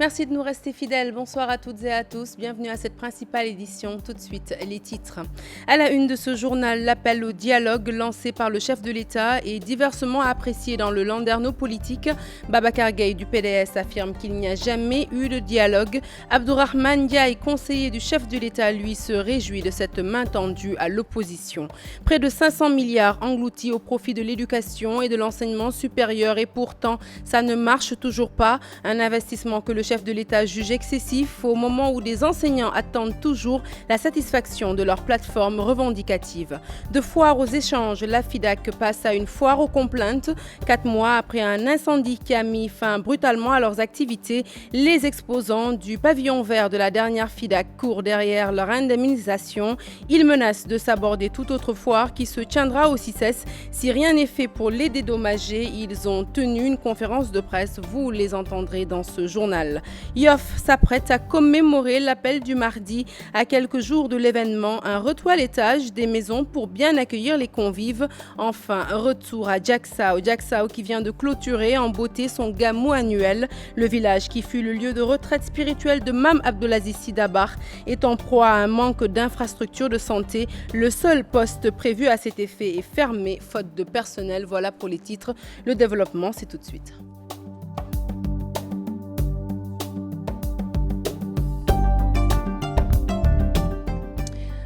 Merci de nous rester fidèles. Bonsoir à toutes et à tous. Bienvenue à cette principale édition. Tout de suite, les titres. À la une de ce journal, l'appel au dialogue lancé par le chef de l'État est diversement apprécié dans le landerneau politique. Babacar Gaye du PDS affirme qu'il n'y a jamais eu de dialogue. Abdourahmane Ndiaye, conseiller du chef de l'État, lui se réjouit de cette main tendue à l'opposition. Près de 500 milliards engloutis au profit de l'éducation et de l'enseignement supérieur et pourtant, ça ne marche toujours pas. Un investissement que le chef de l'État juge excessif au moment où des enseignants attendent toujours la satisfaction de leur plateforme revendicative. De foire aux échanges, la FIDAK passe à une foire aux complaintes. 4 mois après un incendie qui a mis fin brutalement à leurs activités, les exposants du pavillon vert de la dernière FIDAK courent derrière leur indemnisation. Ils menacent de s'aborder toute autre foire qui se tiendra au CICES. Si rien n'est fait pour les dédommager, ils ont tenu une conférence de presse. Vous les entendrez dans ce journal. Yoff s'apprête à commémorer l'appel du mardi. À quelques jours de l'événement, un retoilettage des maisons pour bien accueillir les convives. Enfin, retour à Diacksao qui vient de clôturer en beauté son gamou annuel. Le village qui fut le lieu de retraite spirituelle de Mame Abdelaziz Sy Dabakh est en proie à un manque d'infrastructures de santé. Le seul poste prévu à cet effet est fermé, faute de personnel. Voilà pour les titres. Le développement, c'est tout de suite.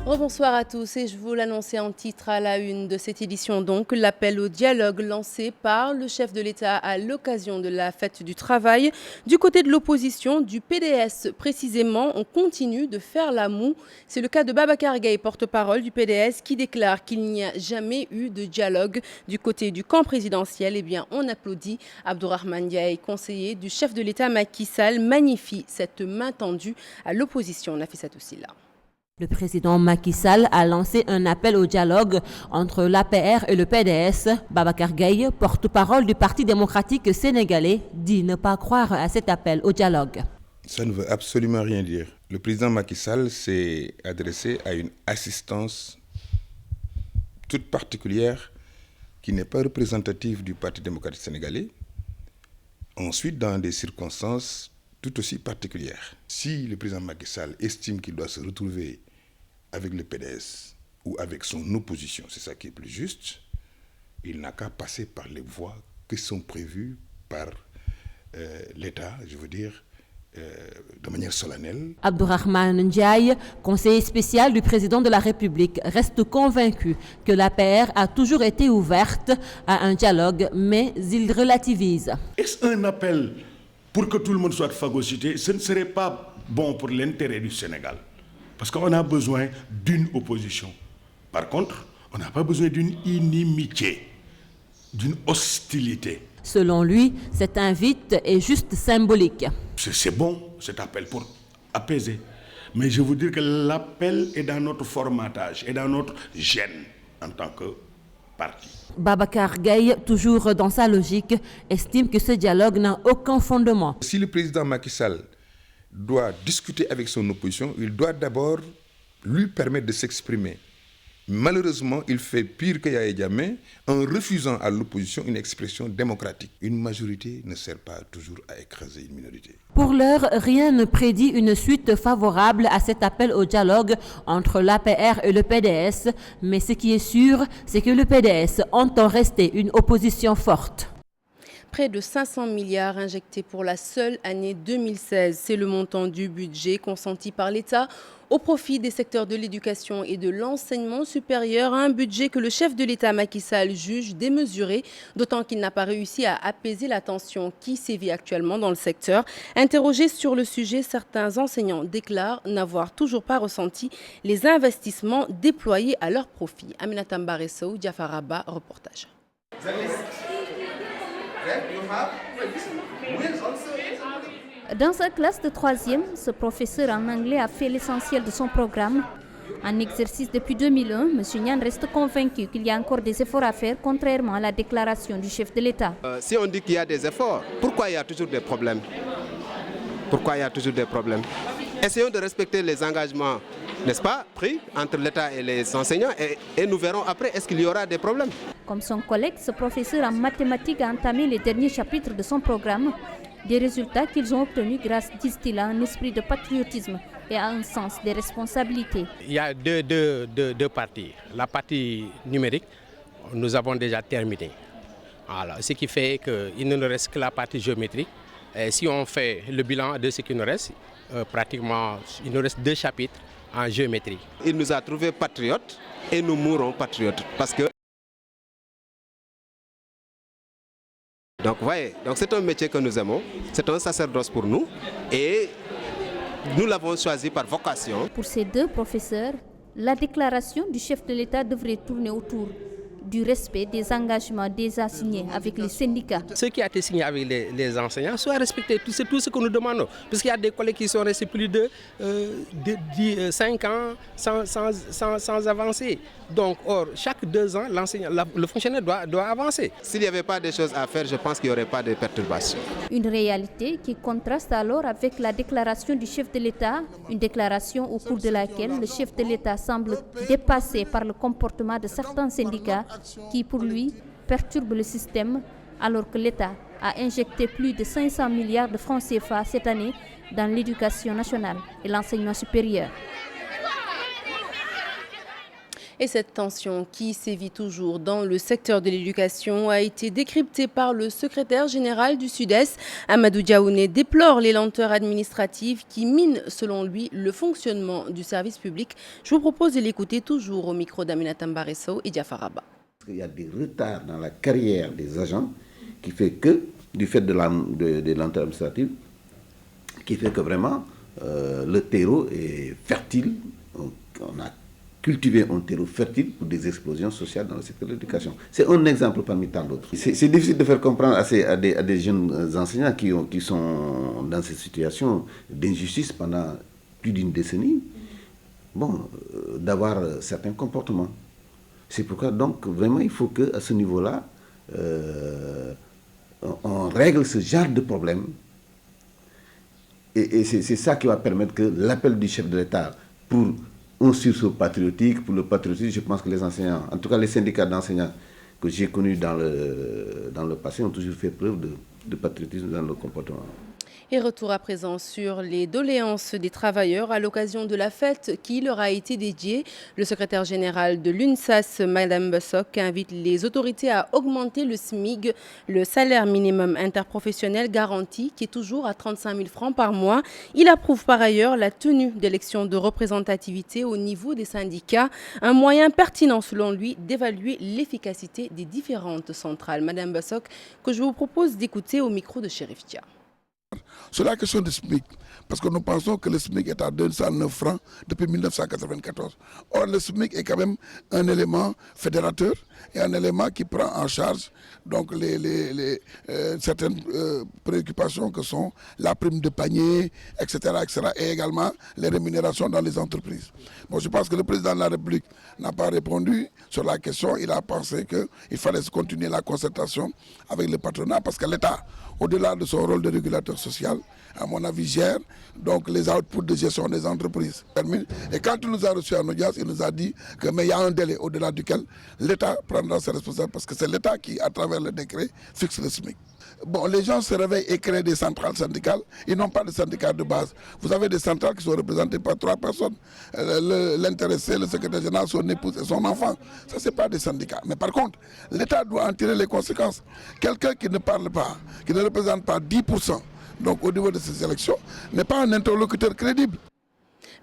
Rebonsoir à tous et je vous l'annonçais en titre à la une de cette édition donc, l'appel au dialogue lancé par le chef de l'État à l'occasion de la fête du travail. Du côté de l'opposition, du PDS précisément, on continue de faire la moue. C'est le cas de Babacar Gaye, porte-parole du PDS, qui déclare qu'il n'y a jamais eu de dialogue du côté du camp présidentiel. Eh bien, on applaudit. Abdourahmane Ndiaye, conseiller du chef de l'État Macky Sall, magnifie cette main tendue à l'opposition. Nafissatou Silla. Le président Macky Sall a lancé un appel au dialogue entre l'APR et le PDS. Babacar Gaye, porte-parole du Parti démocratique sénégalais, dit ne pas croire à cet appel au dialogue. Ça ne veut absolument rien dire. Le président Macky Sall s'est adressé à une assistance toute particulière qui n'est pas représentative du Parti démocratique sénégalais. Ensuite, dans des circonstances tout aussi particulières. Si le président Macky Sall estime qu'il doit se retrouver avec le PDS ou avec son opposition, c'est ça qui est plus juste, il n'a qu'à passer par les voies qui sont prévues par l'État, je veux dire, de manière solennelle. Abdourahmane Ndiaye, conseiller spécial du président de la République, reste convaincu que l'APR a toujours été ouverte à un dialogue, mais il relativise. Est-ce un appel pour que tout le monde soit phagocyté? Ce ne serait pas bon pour l'intérêt du Sénégal. Parce qu'on a besoin d'une opposition. Par contre, on n'a pas besoin d'une inimitié, d'une hostilité. Selon lui, cet invite est juste symbolique. C'est bon, cet appel, pour apaiser. Mais je vous dis que l'appel est dans notre formatage, est dans notre gène en tant que parti. Babacar Gaye, toujours dans sa logique, estime que ce dialogue n'a aucun fondement. Si le président Macky Sall doit discuter avec son opposition, il doit d'abord lui permettre de s'exprimer. Malheureusement, il fait pire que Yahya Jammeh en refusant à l'opposition une expression démocratique. Une majorité ne sert pas toujours à écraser une minorité. Pour l'heure, rien ne prédit une suite favorable à cet appel au dialogue entre l'APR et le PDS. Mais ce qui est sûr, c'est que le PDS entend rester une opposition forte. Près de 500 milliards injectés pour la seule année 2016. C'est le montant du budget consenti par l'État au profit des secteurs de l'éducation et de l'enseignement supérieur. Un budget que le chef de l'État Macky Sall juge démesuré, d'autant qu'il n'a pas réussi à apaiser la tension qui sévit actuellement dans le secteur. Interrogés sur le sujet, certains enseignants déclarent n'avoir toujours pas ressenti les investissements déployés à leur profit. Aminata Mbaressou, Diafaraba, reportage. Dans sa classe de 3e, ce professeur en anglais a fait l'essentiel de son programme. En exercice depuis 2001, M. Nian reste convaincu qu'il y a encore des efforts à faire, contrairement à la déclaration du chef de l'État. Si on dit qu'il y a des efforts, pourquoi il y a toujours des problèmes? Pourquoi il y a toujours des problèmes? Essayons de respecter les engagements, n'est-ce pas, pris entre l'État et les enseignants et nous verrons après est-ce qu'il y aura des problèmes. Comme son collègue, ce professeur en mathématiques a entamé les derniers chapitres de son programme. Des résultats qu'ils ont obtenus grâce, disent-ils, à un esprit de patriotisme et à un sens des responsabilités. Il y a deux parties. La partie numérique, nous avons déjà terminé. Voilà, ce qui fait qu'il ne nous reste que la partie géométrique. Et si on fait le bilan de ce qui nous reste, pratiquement, il nous reste 2 chapitres en géométrie. Il nous a trouvés patriotes et nous mourrons patriotes. Parce que donc, voyez, c'est un métier que nous aimons, c'est un sacerdoce pour nous et nous l'avons choisi par vocation. Pour ces 2 professeurs, la déclaration du chef de l'État devrait tourner autour du respect des engagements déjà signés avec les syndicats. Ce qui a été signé avec les enseignants soit respecté, c'est tout ce que nous demandons. Puisqu'il y a des collègues qui sont restés plus de 5 ans sans avancer. Donc, or, chaque 2 ans, le fonctionnaire doit avancer. S'il n'y avait pas de choses à faire, je pense qu'il n'y aurait pas de perturbations. Une réalité qui contraste alors avec la déclaration du chef de l'État, une déclaration au cours de laquelle le chef de l'État semble dépassé par le comportement de certains syndicats qui, pour lui, perturbent le système, alors que l'État a injecté plus de 500 milliards de francs CFA cette année dans l'éducation nationale et l'enseignement supérieur. Et cette tension qui sévit toujours dans le secteur de l'éducation a été décryptée par le secrétaire général du Sud-Est. Amadou Diaouné déplore les lenteurs administratives qui minent, selon lui, le fonctionnement du service public. Je vous propose de l'écouter toujours au micro d'Aminata Mbaresso et Diafaraba. Il y a des retards dans la carrière des agents qui fait que, du fait de lenteurs administratives, qui fait que vraiment le terreau est fertile. On a cultiver un terreau fertile pour des explosions sociales dans le secteur de l'éducation. C'est un exemple parmi tant d'autres. C'est difficile de faire comprendre à des jeunes enseignants qui sont dans cette situation d'injustice pendant plus d'une décennie, d'avoir certains comportements. C'est pourquoi donc vraiment il faut qu'à ce niveau-là, on règle ce genre de problème. Et c'est ça qui va permettre que l'appel du chef de l'État pour un sursaut patriotique, pour le patriotisme, je pense que les enseignants, en tout cas les syndicats d'enseignants que j'ai connus dans le passé, ont toujours fait preuve de patriotisme dans leur comportement. Et retour à présent sur les doléances des travailleurs à l'occasion de la fête qui leur a été dédiée. Le secrétaire général de l'UNSAS, Mme Bessock, invite les autorités à augmenter le SMIG, le salaire minimum interprofessionnel garanti, qui est toujours à 35 000 francs par mois. Il approuve par ailleurs la tenue d'élections de représentativité au niveau des syndicats, un moyen pertinent selon lui d'évaluer l'efficacité des différentes centrales. Mme Bessock, que je vous propose d'écouter au micro de Chérif Dia. Sur la question du SMIC, parce que nous pensons que le SMIC est à 209 francs depuis 1994. Or, le SMIC est quand même un élément fédérateur et un élément qui prend en charge donc certaines préoccupations que sont la prime de panier, etc., et également les rémunérations dans les entreprises. Bon, je pense que le président de la République n'a pas répondu sur la question. Il a pensé qu'il fallait continuer la concertation avec le patronat parce que l'État, au-delà de son rôle de régulateur social, à mon avis, gère donc les outputs de gestion des entreprises. Et quand il nous a reçus en audience, il nous a dit qu'il y a un délai au-delà duquel l'État prendra ses responsabilités parce que c'est l'État qui, à travers le décret, fixe le SMIC. Bon, les gens se réveillent et créent des centrales syndicales. Ils n'ont pas de syndicats de base. Vous avez des centrales qui sont représentées par 3 personnes. L'intéressé, le secrétaire général, son épouse et son enfant. Ça, ce n'est pas des syndicats. Mais par contre, l'État doit en tirer les conséquences. Quelqu'un qui ne parle pas, qui ne représente pas 10%, donc au niveau de ces élections, n'est pas un interlocuteur crédible.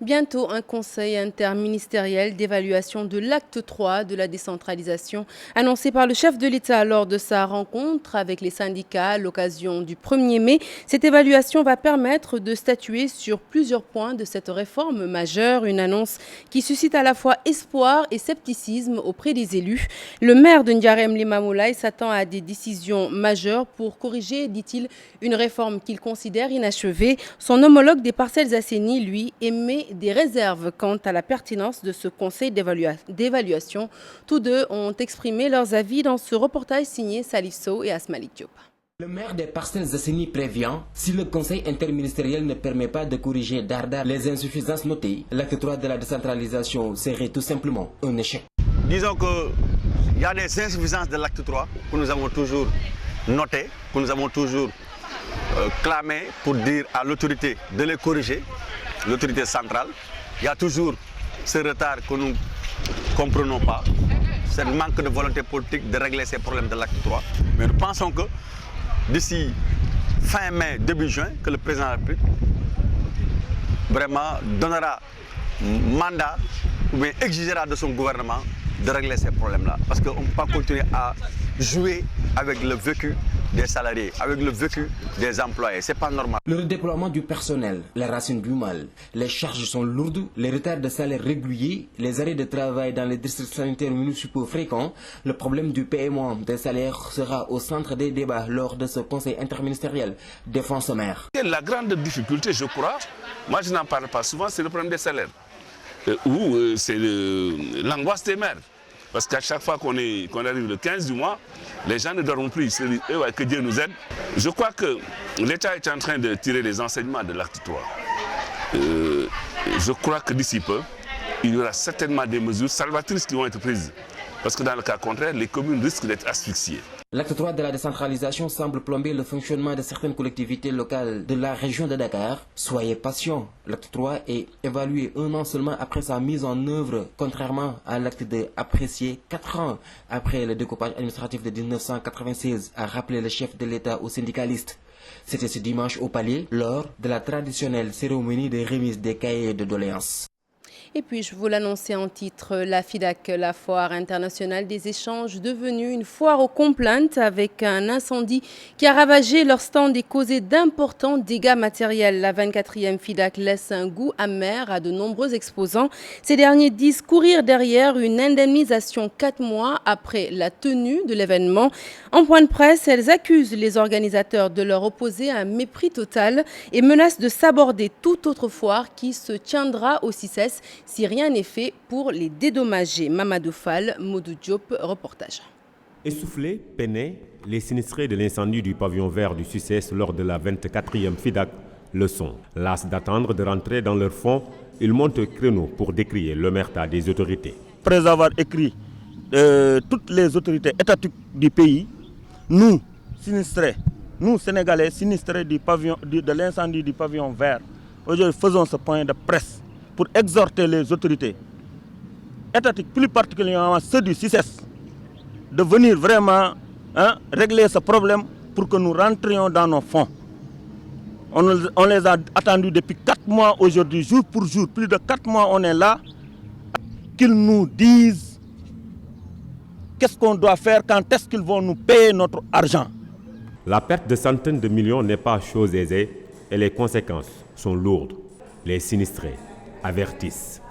Bientôt, un conseil interministériel d'évaluation de l'acte 3 de la décentralisation annoncé par le chef de l'État lors de sa rencontre avec les syndicats à l'occasion du 1er mai. Cette évaluation va permettre de statuer sur plusieurs points de cette réforme majeure, une annonce qui suscite à la fois espoir et scepticisme auprès des élus. Le maire de Ndiarème Limamoulaye s'attend à des décisions majeures pour corriger, dit-il, une réforme qu'il considère inachevée. Son homologue des Parcelles Assainies, lui, émet des réserves quant à la pertinence de ce conseil d'évaluation. Tous deux ont exprimé leurs avis dans ce reportage signé Salif Sow et Asmalik Diop. Le maire des Parcelles Assainies prévient, si le conseil interministériel ne permet pas de corriger d'ardard les insuffisances notées, l'acte 3 de la décentralisation serait tout simplement un échec. Disons qu'il y a des insuffisances de l'acte 3 que nous avons toujours notées, que nous avons toujours clamer pour dire à l'autorité de les corriger, l'autorité centrale. Il y a toujours ce retard que nous ne comprenons pas, ce manque de volonté politique de régler ces problèmes de l'acte 3. Mais nous pensons que d'ici fin mai, début juin, que le président de la République vraiment donnera mandat ou bien exigera de son gouvernement de régler ces problèmes-là. Parce qu'on ne peut pas continuer à jouer avec le vécu des salariés, avec le vécu des employés. Ce n'est pas normal. Le redéploiement du personnel, la racine du mal. Les charges sont lourdes, les retards de salaire réguliers, les arrêts de travail dans les districts sanitaires municipaux fréquents. Le problème du paiement des salaires sera au centre des débats lors de ce conseil interministériel des fonds sommaires. La grande difficulté, je crois, moi je n'en parle pas souvent, c'est le problème des salaires. Ou c'est l'angoisse des maires. Parce qu'à chaque fois qu'on arrive le 15 du mois, les gens ne dorment plus. Ils se disent que Dieu nous aide. Je crois que l'État est en train de tirer les enseignements de l'acte 3. Je crois que d'ici peu, il y aura certainement des mesures salvatrices qui vont être prises. Parce que dans le cas contraire, les communes risquent d'être asphyxiées. L'acte 3 de la décentralisation semble plomber le fonctionnement de certaines collectivités locales de la région de Dakar. Soyez patients, l'acte 3 est évalué 1 an seulement après sa mise en œuvre, contrairement à l'acte 2 apprécié 4 ans après le découpage administratif de 1996, a rappelé le chef de l'État aux syndicalistes. C'était ce dimanche au Palais, lors de la traditionnelle cérémonie de remise des cahiers de doléances. Et puis, je vous l'annonçais en titre, la FIDAK, la foire internationale des échanges, devenue une foire aux complaintes avec un incendie qui a ravagé leur stand et causé d'importants dégâts matériels. La 24e FIDAK laisse un goût amer à de nombreux exposants. Ces derniers disent courir derrière une indemnisation 4 mois après la tenue de l'événement. En point de presse, elles accusent les organisateurs de leur opposer un mépris total et menacent de saborder toute autre foire qui se tiendra au CICES si rien n'est fait pour les dédommager. Mamadou Fall, Modou Diop, reportage. Essoufflés, peinés, les sinistrés de l'incendie du pavillon vert du CICES lors de la 24e FIDAK le sont. Las d'attendre de rentrer dans leur fonds, ils montent au créneau pour décrier l'omerta des autorités. Après avoir écrit toutes les autorités étatiques du pays, nous, sinistrés, nous Sénégalais sinistrés de l'incendie du pavillon vert, aujourd'hui faisons ce point de presse pour exhorter les autorités étatiques, plus particulièrement ceux du CICES, de venir vraiment régler ce problème pour que nous rentrions dans nos fonds. On les a attendus depuis 4 mois aujourd'hui, jour pour jour, plus de 4 mois on est là, qu'ils nous disent qu'est-ce qu'on doit faire, quand est-ce qu'ils vont nous payer notre argent. La perte de centaines de millions n'est pas chose aisée et les conséquences sont lourdes. Les sinistrés avertissent.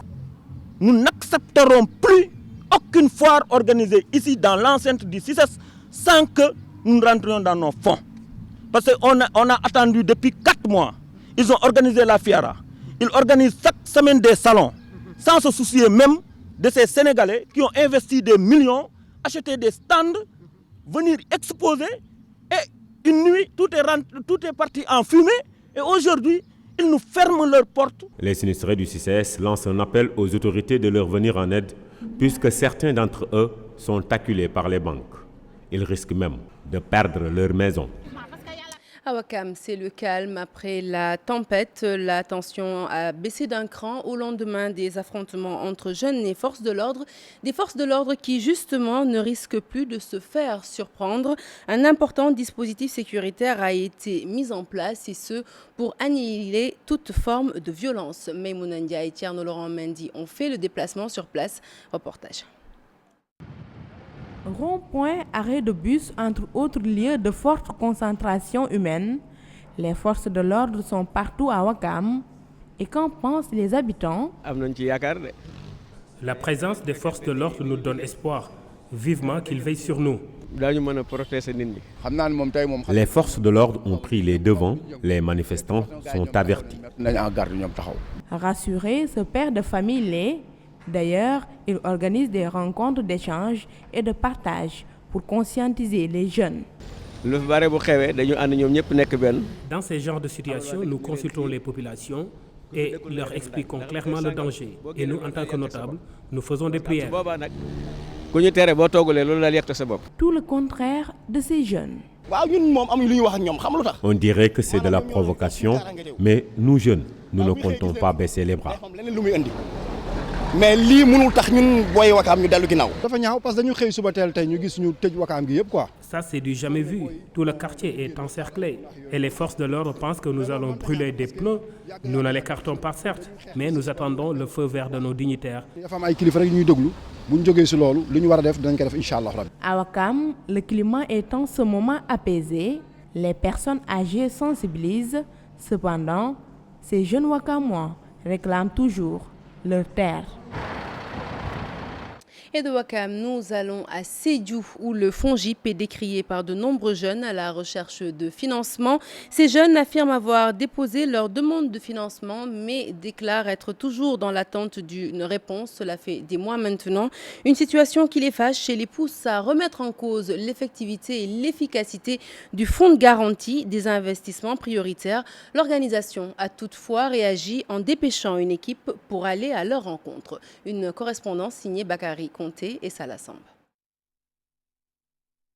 Nous n'accepterons plus aucune foire organisée ici dans l'enceinte du CICES sans que nous rentrions dans nos fonds. Parce qu'on a attendu depuis 4 mois. Ils ont organisé la Fiara. Ils organisent chaque semaine des salons, sans se soucier même de ces Sénégalais qui ont investi des millions, acheté des stands, venir exposer. Et une nuit, tout est parti en fumée. Et aujourd'hui, ils nous ferment leurs portes. Les sinistrés du CICES lancent un appel aux autorités de leur venir en aide, puisque certains d'entre eux sont acculés par les banques. Ils risquent même de perdre leur maison. À Ouakam, c'est le calme après la tempête. La tension a baissé d'un cran au lendemain des affrontements entre jeunes et forces de l'ordre. Des forces de l'ordre qui, justement, ne risquent plus de se faire surprendre. Un important dispositif sécuritaire a été mis en place, et ce, pour annihiler toute forme de violence. Maïmouna Ndia et Tierno Laurent Mendy ont fait le déplacement sur place. Reportage. Rond-point, arrêt de bus, entre autres lieux de forte concentration humaine. Les forces de l'ordre sont partout à Ouakam. Et qu'en pensent les habitants? La présence des forces de l'ordre nous donne espoir. Vivement qu'ils veillent sur nous. Les forces de l'ordre ont pris les devants. Les manifestants sont avertis. Rassuré, ce père de famille l'est. D'ailleurs, il organise des rencontres d'échange et de partage pour conscientiser les jeunes. Dans ces genres de situations, nous consultons les populations et leur expliquons clairement le danger. Et nous, en tant que notables, nous faisons des prières. Tout le contraire de ces jeunes. On dirait que c'est de la provocation, mais nous jeunes, nous ne comptons pas baisser les bras. Mais lii mënul tax ñun boy Wakaam ñu dellu ginnaaw. dafa ñaaw parce que dañu xëy suba teel tey ñu gis ñu tëj Wakaam gi yëpp quoi. Ça c'est du jamais vu. Tout le quartier est encerclé et les forces de l'ordre pensent que nous allons brûler des pneus. Nous ne l'écartons pas certes, mais nous attendons le feu vert de nos dignitaires. dafa am ay kilifa rek ñuy déglu bu ñu jógee si loolu li ñu war a def dinañ ko def incha allah. À Ouakam, le climat est en ce moment apaisé. Les personnes âgées sensibilisent. Cependant, ces jeunes Wakamois réclament toujours leur terre. Et de Ouakam, nous allons à Sédhiou où le FONGIP est décrié par de nombreux jeunes à la recherche de financement. Ces jeunes affirment avoir déposé leur demande de financement mais déclarent être toujours dans l'attente d'une réponse. Cela fait des mois maintenant. Une situation qui les fâche et les pousse à remettre en cause l'effectivité et l'efficacité du fonds de garantie des investissements prioritaires. L'organisation a toutefois réagi en dépêchant une équipe pour aller à leur rencontre. Une correspondance signée Bakary et Salah Samba.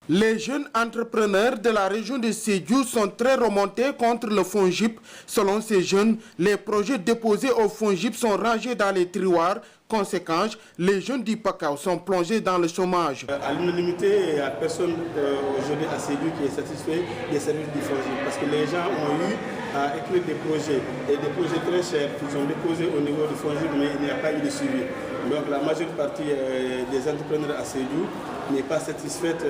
Les jeunes entrepreneurs de la région de Sédhiou sont très remontés contre le FONGIP. Selon ces jeunes, les projets déposés au FONGIP sont rangés dans les tiroirs. Conséquence, les jeunes du Pakao sont plongés dans le chômage. À l'unanimité, il n'y a personne aujourd'hui à Sédhiou qui est satisfait des services du FONGIP parce que les gens ont eu à écrire des projets et des projets très chers qu'ils ont déposés au niveau du FONGIP, mais il n'y a pas eu de suivi. Donc la majeure partie des entrepreneurs à Sédhiou n'est pas satisfaite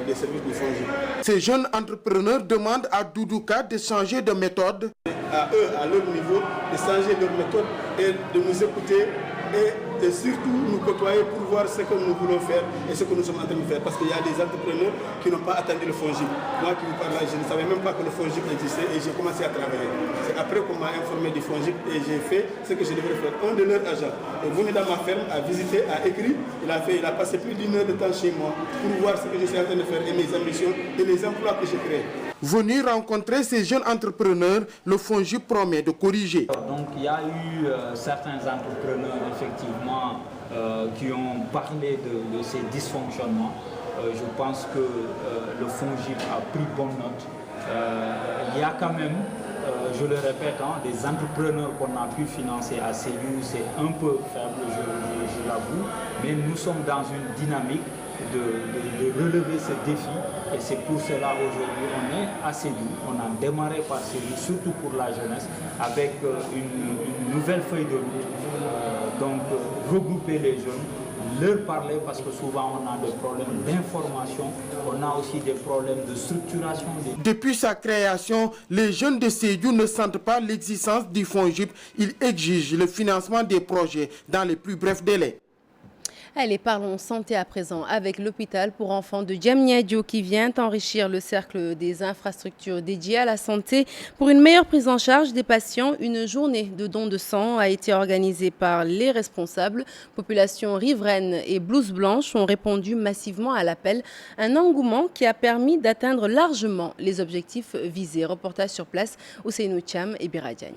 des services du FONGIP. Ces jeunes entrepreneurs demandent à Doudouka de changer de méthode. À eux, à leur niveau, de changer leur méthode et de nous écouter et surtout nous côtoyer pour voir ce que nous voulons faire et ce que nous sommes en train de faire. Parce qu'il y a des entrepreneurs qui n'ont pas attendu le FONGIP. Moi qui vous parle là, je ne savais même pas que le FONGIP existait et j'ai commencé à travailler. C'est après qu'on m'a informé du FONGIP et j'ai fait ce que je devrais faire. Un de leurs agents est venu dans ma ferme, a visité, a écrit. Il a passé plus d'1 heure de temps chez moi pour voir ce que je suis en train de faire et mes ambitions et les emplois que j'ai créés. Venu rencontrer ces jeunes entrepreneurs, le FONGIP promet de corriger. Donc il y a eu certains entrepreneurs effectivement qui ont parlé de ces dysfonctionnements. Je pense que le FONGIP a pris bonne note. Il y a quand même, je le répète, des entrepreneurs qu'on a pu financer à Sédhiou, c'est un peu faible, je l'avoue, mais nous sommes dans une dynamique de relever ce défi et c'est pour cela aujourd'hui on est à Sédhiou. On a démarré par Sédhiou, surtout pour la jeunesse, avec une nouvelle feuille de route, donc regrouper les jeunes, leur parler parce que souvent on a des problèmes d'information, on a aussi des problèmes de structuration. Depuis sa création, les jeunes de Sédhiou ne sentent pas l'existence du FONGIP. Ils exigent le financement des projets dans les plus brefs délais. Allez, parlons santé à présent avec l'hôpital pour enfants de Diamniadio qui vient enrichir le cercle des infrastructures dédiées à la santé. Pour une meilleure prise en charge des patients, une journée de don de sang a été organisée par les responsables. Population riveraine et blouse blanche ont répondu massivement à l'appel. Un engouement qui a permis d'atteindre largement les objectifs visés. Reportage sur place, Ousseinou Thiam et Biradiagne.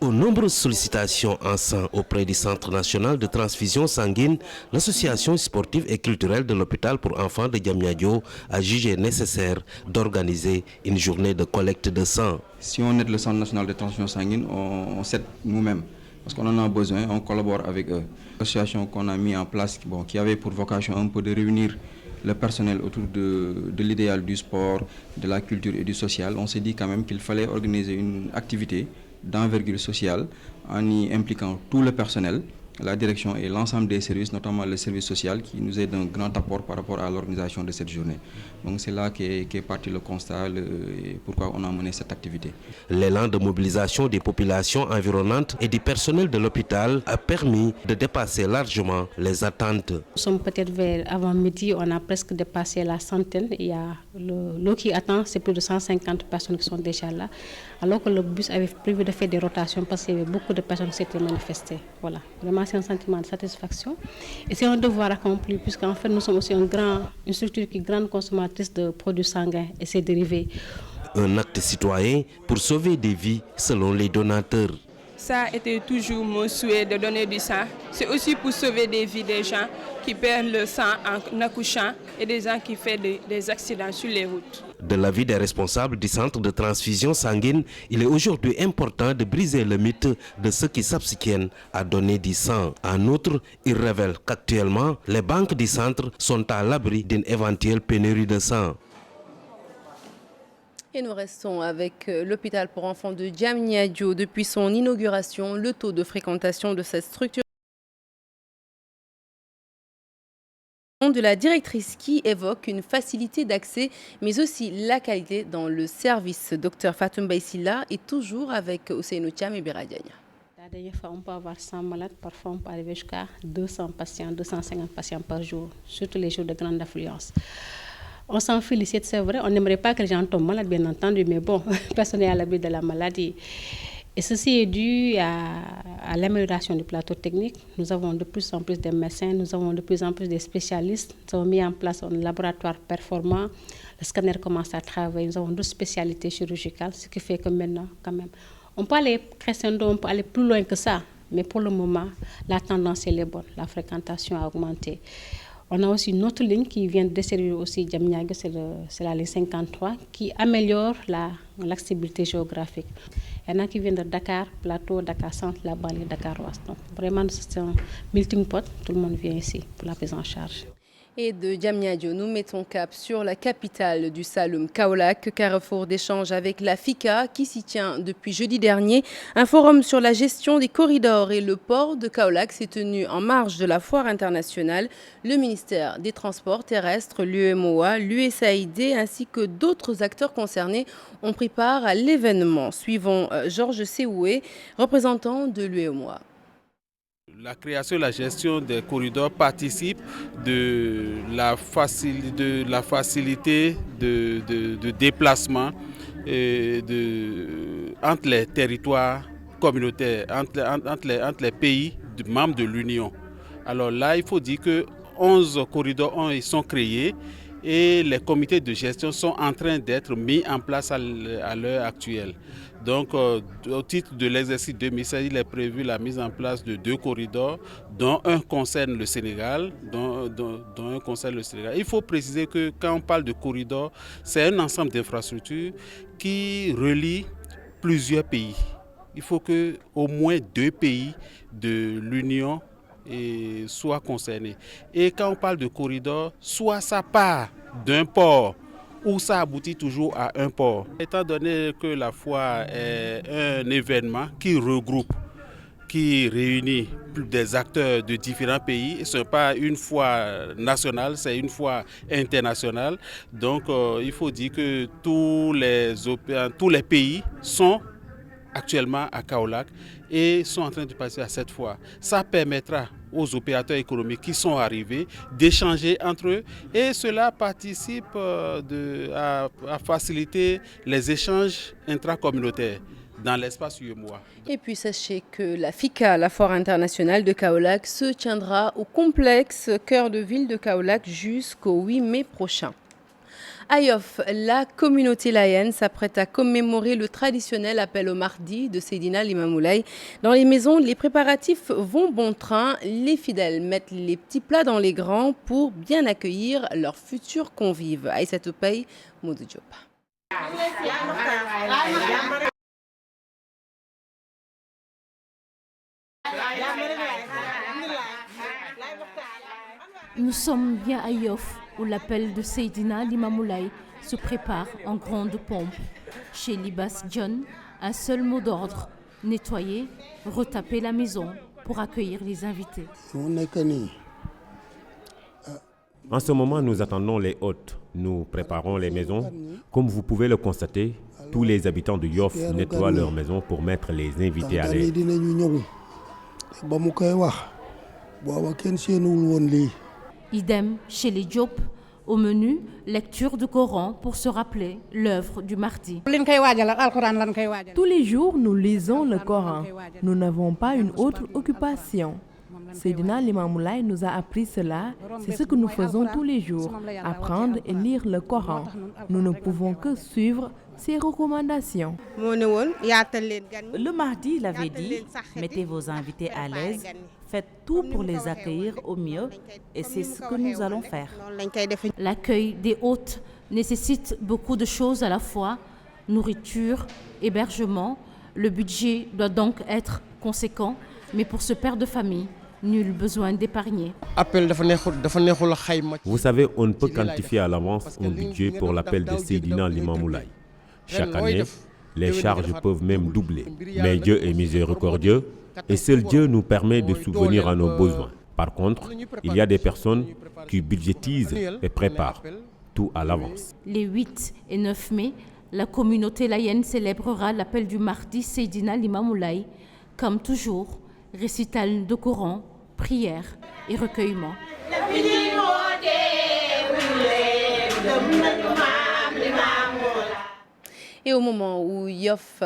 Aux nombreuses sollicitations en sang auprès du Centre national de transfusion sanguine, l'association sportive et culturelle de l'hôpital pour enfants de Diamniadio a jugé nécessaire d'organiser une journée de collecte de sang. Si on aide le Centre national de transfusion sanguine, on s'aide nous-mêmes parce qu'on en a besoin, on collabore avec eux. L'association qu'on a mis en place, qui avait pour vocation un peu de réunir le personnel autour de l'idéal du sport, de la culture et du social, on s'est dit quand même qu'il fallait organiser une activité d'envergure sociale en y impliquant tout le personnel, la direction et l'ensemble des services, notamment le service social qui nous est d'un grand apport par rapport à l'organisation de cette journée. Donc c'est là qu'est parti le constat et pourquoi on a mené cette activité. L'élan de mobilisation des populations environnantes et du personnel de l'hôpital a permis de dépasser largement les attentes. Nous sommes peut-être avant midi, on a presque dépassé la centaine. Il y a le lot qui attend, c'est plus de 150 personnes qui sont déjà là. Alors que le bus avait prévu de faire des rotations parce qu'il y avait beaucoup de personnes qui s'étaient manifestées. Voilà, vraiment c'est un sentiment de satisfaction. Et c'est un devoir accompli puisqu'en fait nous sommes aussi une structure qui est grande consommatrice de produits sanguins et ses dérivés. Un acte citoyen pour sauver des vies selon les donateurs. Ça a été toujours mon souhait de donner du sang. C'est aussi pour sauver des vies des gens qui perdent le sang en accouchant et des gens qui font des accidents sur les routes. De l'avis des responsables du centre de transfusion sanguine, il est aujourd'hui important de briser le mythe de ceux qui s'abstiennent à donner du sang. En outre, il révèle qu'actuellement, les banques du centre sont à l'abri d'une éventuelle pénurie de sang. Et nous restons avec l'hôpital pour enfants de Diamniadio. Depuis son inauguration, le taux de fréquentation de cette structure de la directrice qui évoque une facilité d'accès, mais aussi la qualité dans le service. Dr Fatou Baïsila est toujours avec Ousseynou Thiam et Biradiagne. La dernière fois, on peut avoir 100 malades, parfois on peut arriver jusqu'à 200 patients, 250 patients par jour, surtout les jours de grande affluence. On s'en félicite, c'est vrai, on n'aimerait pas que les gens tombent malades, bien entendu, mais bon, personne n'est à l'abri de la maladie. Et ceci est dû à l'amélioration du plateau technique. Nous avons de plus en plus de médecins, nous avons de plus en plus de spécialistes. Nous avons mis en place un laboratoire performant. Le scanner commence à travailler. Nous avons 12 spécialités chirurgicales, ce qui fait que maintenant, quand même, on peut aller crescendo, on peut aller plus loin que ça. Mais pour le moment, la tendance elle est bonne. La fréquentation a augmenté. On a aussi une autre ligne qui vient de desservir aussi Diamniadio, c'est la ligne 53, qui améliore l'accessibilité géographique. Il y en a qui viennent de Dakar, Plateau, Dakar Centre, la banlieue, Dakar Ouest. Donc vraiment, c'est un melting pot, tout le monde vient ici pour la prise en charge. Et de Diamniadio, nous mettons cap sur la capitale du Saloum, Kaolack, carrefour d'échange avec la FICA qui s'y tient depuis jeudi dernier. Un forum sur la gestion des corridors et le port de Kaolack s'est tenu en marge de la foire internationale. Le ministère des Transports terrestres, l'UEMOA, l'USAID ainsi que d'autres acteurs concernés ont pris part à l'événement. Suivons Georges Séoué, représentant de l'UEMOA. La création et la gestion des corridors participe de la facilité de déplacement entre les territoires communautaires, entre les pays membres de l'Union. Alors là, il faut dire que 11 corridors sont créés et les comités de gestion sont en train d'être mis en place à l'heure actuelle. Donc, au titre de l'exercice 2016, il est prévu la mise en place de 2 corridors, dont un concerne le Sénégal. Il faut préciser que quand on parle de corridor, c'est un ensemble d'infrastructures qui relie plusieurs pays. Il faut que au moins 2 pays de l'Union soient concernés. Et quand on parle de corridor, soit ça part d'un port, où ça aboutit toujours à un port. Étant donné que la foire est un événement qui regroupe, qui réunit des acteurs de différents pays, ce n'est pas une foire nationale, c'est une foire internationale. Donc il faut dire que tous les pays sont actuellement à Kaolack et sont en train de passer à cette foire. Ça permettra aux opérateurs économiques qui sont arrivés d'échanger entre eux et cela participe à faciliter les échanges intracommunautaires dans l'espace UEMOA. Et puis sachez que la FICA, la foire internationale de Kaolack, se tiendra au complexe cœur de ville de Kaolack jusqu'au 8 mai prochain. À Yoff, la communauté laïenne s'apprête à commémorer le traditionnel appel au mardi de Seydina Limamoulaye. Dans les maisons, les préparatifs vont bon train. Les fidèles mettent les petits plats dans les grands pour bien accueillir leurs futurs convives. Aïssatou Paye, Modou Diop. Nous sommes bien à Yoff, où l'appel de Seydina Limamoulaye se prépare en grande pompe. Chez Libas John, un seul mot d'ordre, nettoyer, retaper la maison pour accueillir les invités. En ce moment, nous attendons les hôtes. Nous préparons les maisons. Comme vous pouvez le constater, tous les habitants de Yoff nettoient leurs maisons pour mettre les invités à l'aise. Idem chez les Diop. Au menu, lecture du Coran pour se rappeler l'œuvre du mardi. Tous les jours, nous lisons le Coran. Nous n'avons pas une autre occupation. Seydina Limamou Laye nous a appris cela, c'est ce que nous faisons tous les jours, apprendre et lire le Coran. Nous ne pouvons que suivre ses recommandations. Le mardi, il avait dit, mettez vos invités à l'aise, faites tout pour les accueillir au mieux et c'est ce que nous allons faire. L'accueil des hôtes nécessite beaucoup de choses à la fois, nourriture, hébergement. Le budget doit donc être conséquent, mais pour ce père de famille, nul besoin d'épargner. Vous savez, on ne peut quantifier à l'avance un budget pour l'appel de Seydina Limamou Laye. Chaque année, les charges peuvent même doubler. Mais Dieu est miséricordieux et seul Dieu nous permet de subvenir à nos besoins. Par contre, il y a des personnes qui budgétisent et préparent tout à l'avance. Les 8 et 9 mai, la communauté layène célébrera l'appel du mardi Seydina Limamou Laye. Comme toujours, récital de Coran, prière et recueillement. Et au moment où Yoff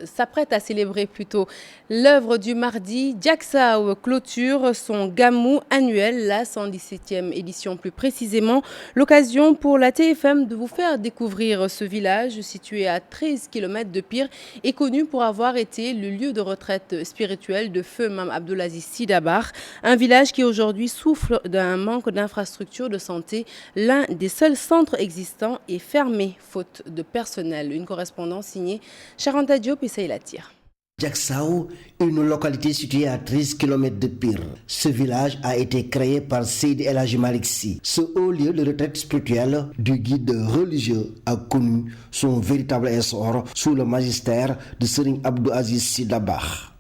s'apprête à célébrer plutôt l'œuvre du mardi, Diacksao clôture son gamou annuel, la 117e édition plus précisément. L'occasion pour la TFM de vous faire découvrir ce village situé à 13 km de Pire et connu pour avoir été le lieu de retraite spirituelle de feu Mame Abdoul Aziz Sy Dabakh. Un village qui aujourd'hui souffre d'un manque d'infrastructures de santé. L'un des seuls centres existants est fermé faute de personnel. Une correspondance signée Charanta Diop et Seyla Tire. Diacksao, une localité située à 13 km de Pire. Ce village a été créé par Seydi El Hadji Malick Sy. Ce haut lieu de retraite spirituelle du guide religieux a connu son véritable essor sous le magistère de Serigne Abdou Aziz Sy Dabakh.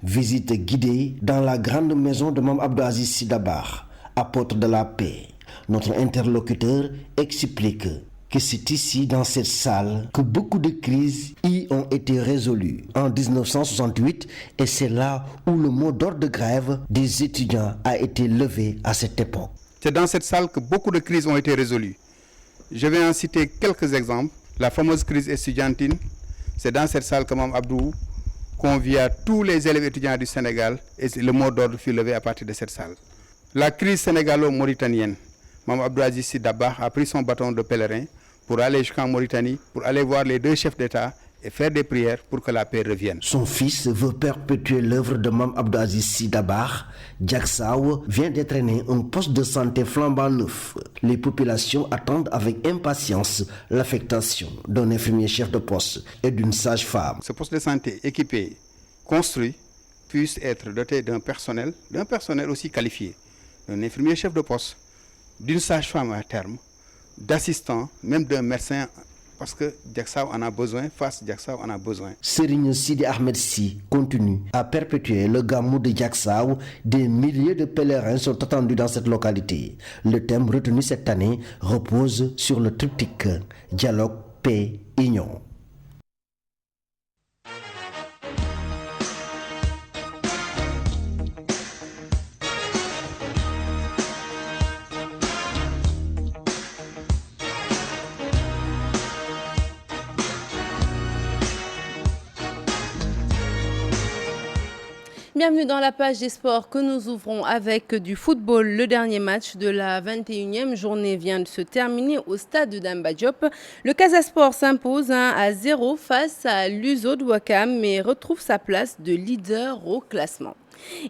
Visite guidée dans la grande maison de Mame Abdou Aziz Sy Dabakh, apôtre de la paix. Notre interlocuteur explique que c'est ici, dans cette salle, que beaucoup de crises y ont été résolues en 1968 et c'est là où le mot d'ordre de grève des étudiants a été levé à cette époque. C'est dans cette salle que beaucoup de crises ont été résolues. Je vais en citer quelques exemples. La fameuse crise estudiantine, c'est dans cette salle que Mame Abdou convia tous les élèves étudiants du Sénégal et le mot d'ordre fut levé à partir de cette salle. La crise sénégalo-mauritanienne, Mame Abdou Aziz Sy Dabakh a pris son bâton de pèlerin pour aller jusqu'en Mauritanie, pour aller voir les deux chefs d'État et faire des prières pour que la paix revienne. Son fils veut perpétuer l'œuvre de Mame Abdou Aziz Sy Dabakh. Diacksao vient d'entraîner un poste de santé flambant neuf. Les populations attendent avec impatience l'affectation d'un infirmier chef de poste et d'une sage-femme. Ce poste de santé équipé, construit, puisse être doté d'un personnel aussi qualifié, d'un infirmier chef de poste, d'une sage-femme à terme, d'assistants, même d'un médecin, parce que Diacksao en a besoin, Diacksao en a besoin. Serigne Sidi Ahmed Sy continue à perpétuer le gamou de Diacksao. Des milliers de pèlerins sont attendus dans cette localité. Le thème retenu cette année repose sur le triptyque dialogue, paix, union. Bienvenue dans la page des sports que nous ouvrons avec du football. Le dernier match de la 21e journée vient de se terminer au stade de Demba Diop. Le Casa Sport s'impose 1-0 face à l'USO de Ouakam mais retrouve sa place de leader au classement.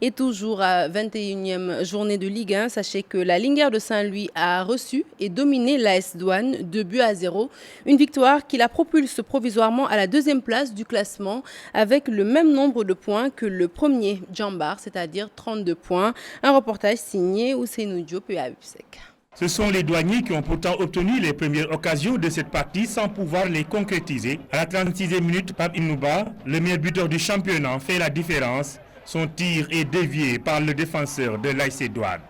Et toujours à 21e journée de Ligue 1, sachez que la Linguère de Saint-Louis a reçu et dominé l'AS Douane 2-0. Une victoire qui la propulse provisoirement à la deuxième place du classement avec le même nombre de points que le premier Djambar, c'est-à-dire 32 points. Un reportage signé Ousseynou Diop et Abusek. Ce sont les douaniers qui ont pourtant obtenu les premières occasions de cette partie sans pouvoir les concrétiser. À la 36e minute, Pape Inouba, le meilleur buteur du championnat, fait la différence. Son tir est dévié par le défenseur de l'AS Douane.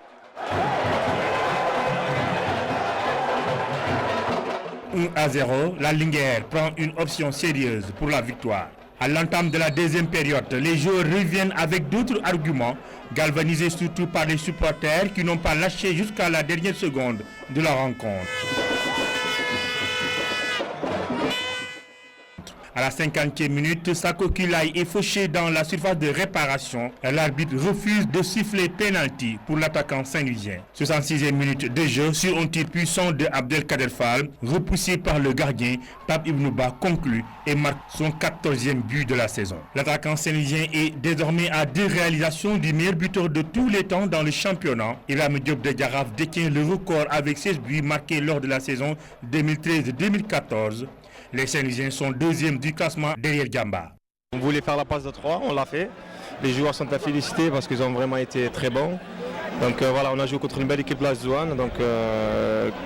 1-0, la Linguère prend une option sérieuse pour la victoire. À l'entame de la deuxième période, les joueurs reviennent avec d'autres arguments, galvanisés surtout par les supporters qui n'ont pas lâché jusqu'à la dernière seconde de la rencontre. À la 50e minute, Sako Kilai est fauché dans la surface de réparation. L'arbitre refuse de siffler pénalty pour l'attaquant saint-louisien. 66e minute de jeu sur un tir puissant de Abdelkader Fall, repoussé par le gardien, Pape Ibnouba conclut et marque son 14e but de la saison. L'attaquant saint-louisien est désormais à 2 réalisations du meilleur buteur de tous les temps dans le championnat. Iram Diop de Diaraf détient le record avec 16 buts marqués lors de la saison 2013-2014. Les Saint-Louisiens sont 2e du classement derrière Djamba. On voulait faire la passe de 3, on l'a fait. Les joueurs sont à féliciter parce qu'ils ont vraiment été très bons. Donc voilà, on a joué contre une belle équipe de l'AS Douanes. Donc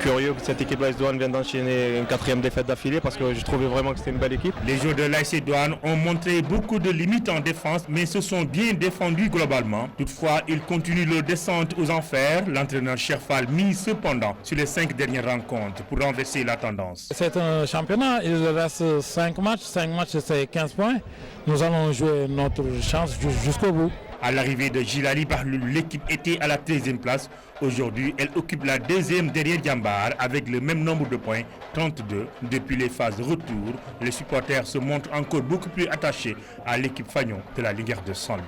curieux que cette équipe de l'AS Douanes vienne d'enchaîner une 4e défaite d'affilée parce que je trouvais vraiment que c'était une belle équipe. Les joueurs de l'AS Douanes ont montré beaucoup de limites en défense, mais se sont bien défendus globalement. Toutefois, ils continuent leur descente aux enfers. L'entraîneur Cherfal mise cependant sur les 5 dernières rencontres pour renverser la tendance. C'est un championnat, il reste 5 matchs. 5 matchs, c'est 15 points. Nous allons jouer notre chance jusqu'au bout. À l'arrivée de Gilali Bahlul, l'équipe était à la 13e place. Aujourd'hui, elle occupe la 2e derrière Djambar avec le même nombre de points, 32. Depuis les phases retour, les supporters se montrent encore beaucoup plus attachés à l'équipe Fagnon de la Ligue de Saint-Louis.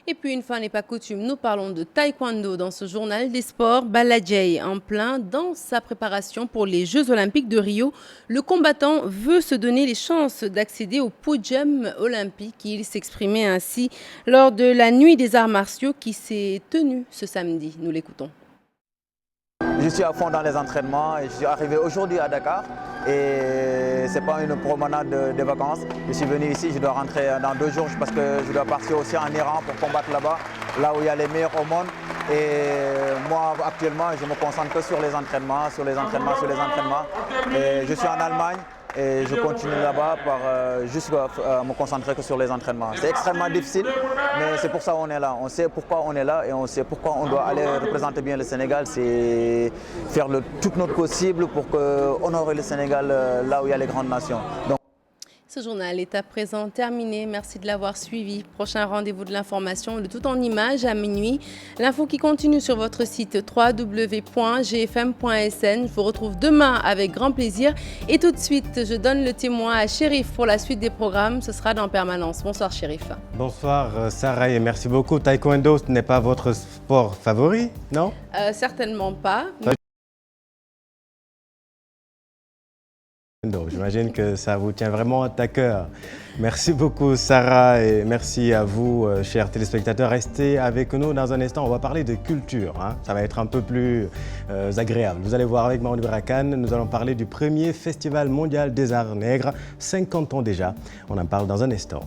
Et puis, une fois n'est pas coutume, nous parlons de taekwondo dans ce journal des sports. Baladjei, en plein dans sa préparation pour les Jeux Olympiques de Rio, le combattant veut se donner les chances d'accéder au podium olympique. Il s'exprimait ainsi lors de la nuit des arts martiaux qui s'est tenue ce samedi. Nous l'écoutons. Je suis à fond dans les entraînements et je suis arrivé aujourd'hui à Dakar et c'est pas une promenade de vacances. Je suis venu ici, je dois rentrer dans 2 jours parce que je dois partir aussi en Iran pour combattre là-bas, là où il y a les meilleurs au monde. Et moi actuellement je me concentre que sur les entraînements, Et je suis en Allemagne et je continue là-bas par juste me concentrer que sur les entraînements. C'est extrêmement difficile, mais c'est pour ça qu'on est là. On sait pourquoi on est là et on sait pourquoi on doit aller représenter bien le Sénégal. C'est faire tout notre possible pour honorer le Sénégal là où il y a les grandes nations. Donc, ce journal est à présent terminé. Merci de l'avoir suivi. Prochain rendez-vous de l'information, le tout en images à minuit. L'info qui continue sur votre site www.gfm.sn. Je vous retrouve demain avec grand plaisir. Et tout de suite, je donne le témoin à Chérif pour la suite des programmes. Ce sera dans Permanence. Bonsoir Chérif. Bonsoir Sarah et merci beaucoup. Taekwondo, ce n'est pas votre sport favori, non? Certainement pas. J'imagine que ça vous tient vraiment à cœur. Merci beaucoup Sarah et merci à vous chers téléspectateurs. Restez avec nous dans un instant, on va parler de culture. Ça va être un peu plus agréable. Vous allez voir avec Mamadou Barakan, nous allons parler du premier festival mondial des arts nègres, 50 ans déjà. On en parle dans un instant.